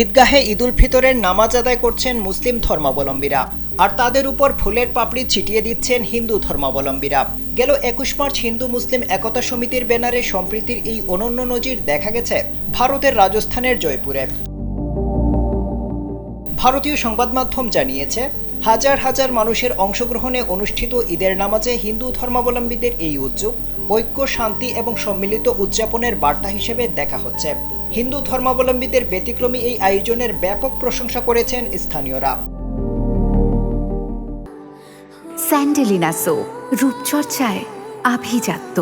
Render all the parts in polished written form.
ঈদগাহে ঈদুল ফিতরের নামাজ আদায় করছেন মুসলিম ধর্মাবলম্বীরা, আর তাদের উপর ফুলের পাপড়ি ছিটিয়ে দিচ্ছেন হিন্দু ধর্মাবলম্বীরা। গেল ২১ মার্চ হিন্দু মুসলিম একতা সমিতির ব্যানারে সম্প্রীতির এই অনন্য নজির দেখা গেছে ভারতের রাজস্থানের জয়পুরে। ভারতীয় সংবাদ মাধ্যম জানিয়েছে, হাজার হাজার মানুষের অংশগ্রহণে অনুষ্ঠিত ঈদের নামাজে হিন্দু ধর্মাবলম্বীদের এই উদ্যোগ ঐক্য, শান্তি এবং সম্মিলিত উদযাপনের বার্তা হিসেবে দেখা হচ্ছে। হিন্দু ধর্মাবলম্বীদের ব্যতিক্রমী এই আয়োজনের ব্যাপক প্রশংসা করেছেন স্থানীয়রা। স্যান্ডেলিনা সো, রূপচর্চায় আভিজাত্য।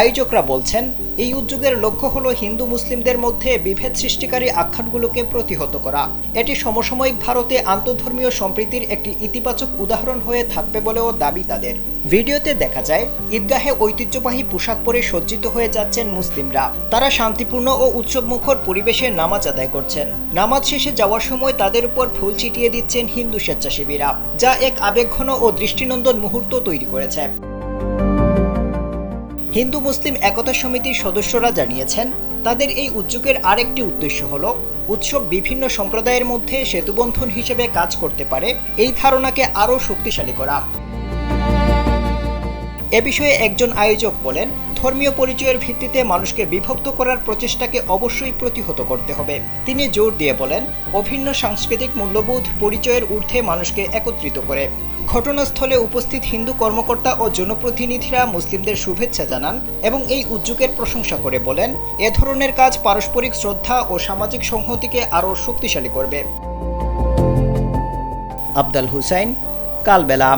আয়োজকরা বলছেন, এই উদ্যোগের লক্ষ্য হলো হিন্দু মুসলিমদের মধ্যে বিভেদ সৃষ্টিকারী আখ্যানগুলোকে প্রতিহত করা। এটি সমসাময়িক ভারতে আন্তঃধর্মীয় সম্প্রীতির একটি ইতিবাচক উদাহরণ হয়ে থাকবে বলেও দাবি তাদের। ভিডিওতে দেখা যায়, ঈদগাহে ঐতিহ্যবাহী পোশাক পরে সজ্জিত হয়ে যাচ্ছেন মুসলিমরা। তারা শান্তিপূর্ণ ও উৎসবমুখর পরিবেশে নামাজ আদায় করছেন। নামাজ শেষে যাওয়ার সময় তাদের উপর ফুল ছিটিয়ে দিচ্ছেন হিন্দু স্বেচ্ছাসেবীরা, যা এক আবেগঘন ও দৃষ্টিনন্দন মুহূর্ত তৈরি করেছে। হিন্দু মুসলিম একতা সমিতির সদস্যরা জানিয়েছেন, তাদের এই উদ্যোগের আরেকটি উদ্দেশ্য হল উৎসব বিভিন্ন সম্প্রদায়ের মধ্যে সেতুবন্ধন হিসেবে কাজ করতে পারে এই ধারণাকে আরও শক্তিশালী করা। এ বিষয়ে একজন আয়োজক বলেন, ধর্মীয় পরিচয়ের ভিত্তিতে মানুষকে বিভক্ত করার প্রচেষ্টাকে অবশ্যই প্রতিহত করতে হবে। তিনি জোর দিয়ে বলেন, অভিন্ন সাংস্কৃতিক মূল্যবোধ পরিচয়ের ঊর্ধ্বে মানুষকে একত্রিত করে। ঘটনাস্থলে উপস্থিত হিন্দু কর্মকর্তা ও জনপ্রতিনিধিরা মুসলিমদের শুভেচ্ছা জানান এবং এই উদ্যোগের প্রশংসা করে বলেন, এ ধরনের কাজ পারস্পরিক শ্রদ্ধা ও সামাজিক সংহতিকে আরও শক্তিশালী করবে। আফদাল হুসাইন, কালবেলা।